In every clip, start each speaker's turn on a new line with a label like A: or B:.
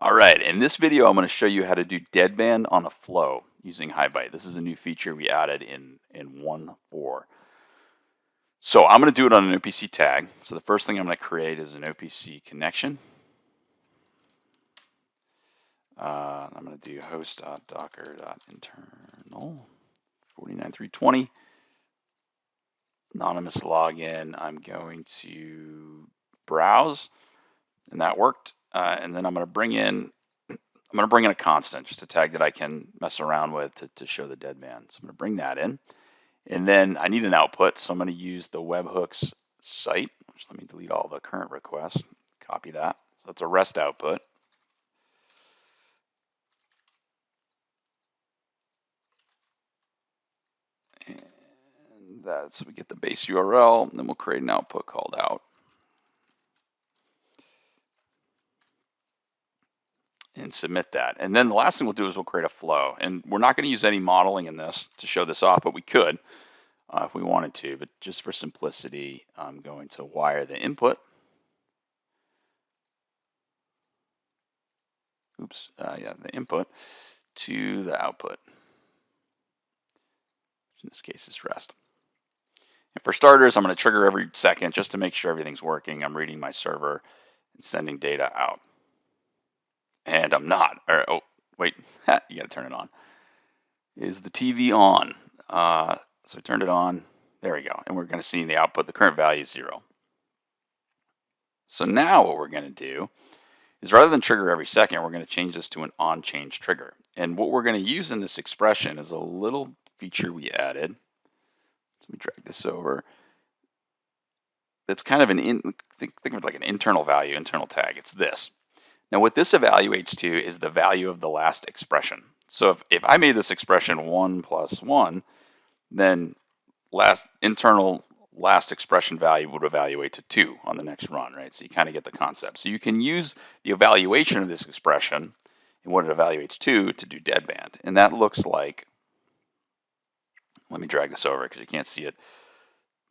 A: All right, in this video, I'm going to show you how to do deadband on a flow using HighByte. This is a new feature we added in 1.4. So I'm going to do it on an OPC tag. So the first thing I'm going to create is an OPC connection. I'm going to do host.docker.internal 49320. Anonymous login. I'm going to browse, and that worked. And then I'm going to bring in a constant, just a tag that I can mess around with to show the deadband. So I'm going to bring that in. And then I need an output, so I'm going to use the webhooks site. Just let me delete all the current requests. Copy that. So that's a REST output. And that's, we get the base URL, and then we'll create an output called out. And submit that. And then the last thing we'll do is we'll create a flow. And we're not going to use any modeling in this to show this off, but we could if we wanted to. But just for simplicity, I'm going to wire the input. The input to the output. In this case, is REST. And for starters, I'm going to trigger every second just to make sure everything's working. I'm reading my server and sending data out. And I'm not. Oh, wait, you got to turn it on. Is the TV on? So I turned it on. There we go. And we're going to see in the output the current value is 0. So now what we're going to do is rather than trigger every second, we're going to change this to an on-change trigger. And what we're going to use in this expression is a little feature we added. Let me drag this over. It's kind of think of it like an internal value, internal tag. It's this. Now what this evaluates to is the value of the last expression. So if I made this expression 1 plus 1, then last expression value would evaluate to 2 on the next run, right? So you kind of get the concept. So you can use the evaluation of this expression and what it evaluates to do deadband. And that looks like, let me drag this over because you can't see it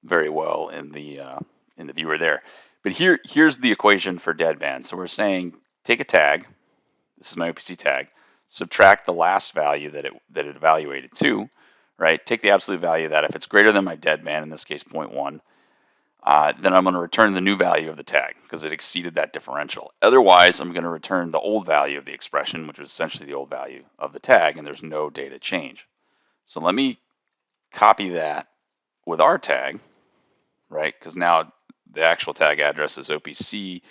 A: very well in the viewer there. But here's the equation for deadband. So we're saying take a tag, this is my OPC tag, subtract the last value that it evaluated to, right? Take the absolute value of that. If it's greater than my deadband, in this case 0.1, then I'm going to return the new value of the tag because it exceeded that differential. Otherwise, I'm going to return the old value of the expression, which was essentially the old value of the tag, and there's no data change. So let me copy that with our tag, right? Because now the actual tag address is OPC,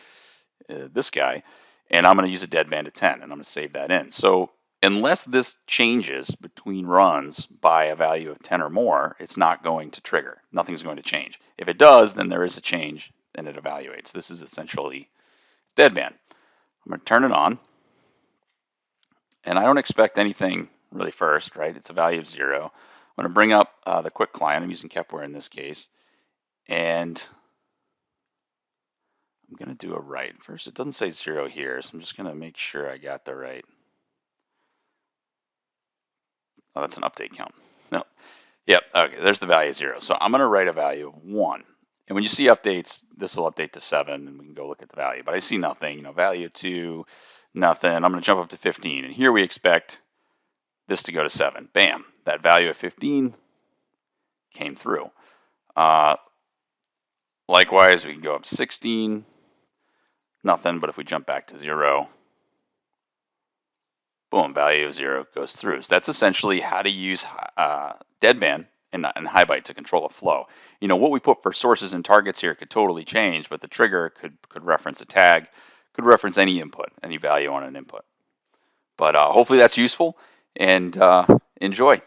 A: this guy, and I'm going to use a deadband of 10, and I'm going to save that in. So unless this changes between runs by a value of 10 or more, it's not going to trigger. Nothing's going to change. If it does, then there is a change, and it evaluates. This is essentially deadband. I'm going to turn it on, and I don't expect anything really first, right? It's a value of 0. I'm going to bring up the quick client. I'm using Kepware in this case, and I'm going to do a write. First, it doesn't say 0 here, so I'm just going to make sure I got the right. Oh, that's an update count. No. Yep, okay, there's the value of 0. So I'm going to write a value of 1. And when you see updates, this will update to 7, and we can go look at the value. But I see nothing, value of 2, nothing. I'm going to jump up to 15. And here we expect this to go to 7. Bam, that value of 15 came through. Likewise, we can go up 16, nothing. But if we jump back to 0, boom, value of 0 goes through. So that's essentially how to use deadband and HighByte to control a flow. What we put for sources and targets here could totally change, but the trigger could reference a tag, could reference any input, any value on an input. But hopefully that's useful, and enjoy.